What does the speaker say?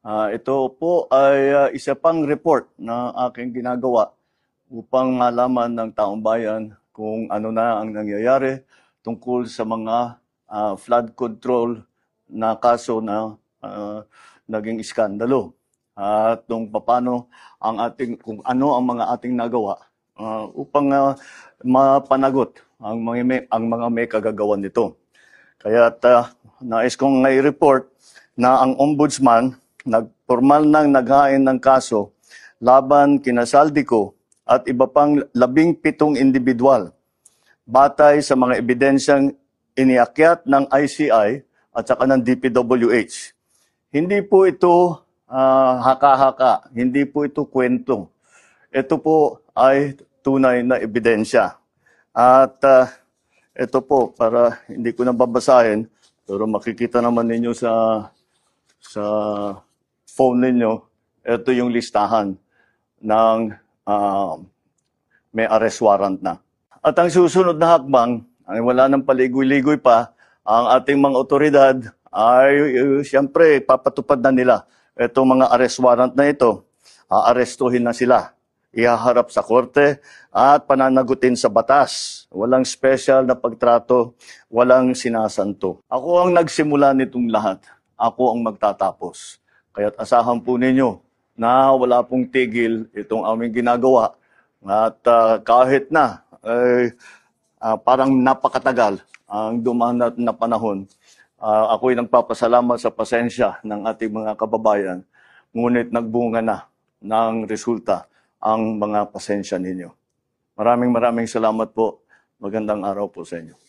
Ito po ay isa pang report na aking ginagawa upang malaman ng taong bayan kung ano na ang nangyayari tungkol sa mga flood control na kaso na naging iskandalo. At kung ano ang mga ating nagawa upang mapanagot ang mga may kagagawan nito. Kaya nais kong i-report na ang ombudsman nagpormal ng naghain ng kaso laban kina Saldico at iba pang 17 individual batay sa mga ebidensyang iniakyat ng ICI at saka ng DPWH. Hindi po ito haka-haka, hindi po ito kwento. Ito po ay tunay na ebidensya. At ito po, para hindi ko na babasahin, pero makikita naman ninyo sa phone ninyo, ito yung listahan ng may arrest warrant na. At ang susunod na hakbang, ay wala nang paligoy-ligoy pa, ang ating mga otoridad ay siyempre papatupad na nila itong mga arrest warrant na ito. Aarestuhin na sila, ihaharap sa korte at pananagutin sa batas. Walang special na pagtrato, walang sinasanto. Ako ang nagsimula nitong lahat. Ako ang magtatapos. Kaya't asahan po ninyo na wala pong tigil itong aming ginagawa. At kahit na parang napakatagal ang dumaan na panahon, ako'y nagpapasalamat sa pasensya ng ating mga kababayan. Ngunit nagbunga na ng resulta ang mga pasensya ninyo. Maraming salamat po. Magandang araw po sa inyo.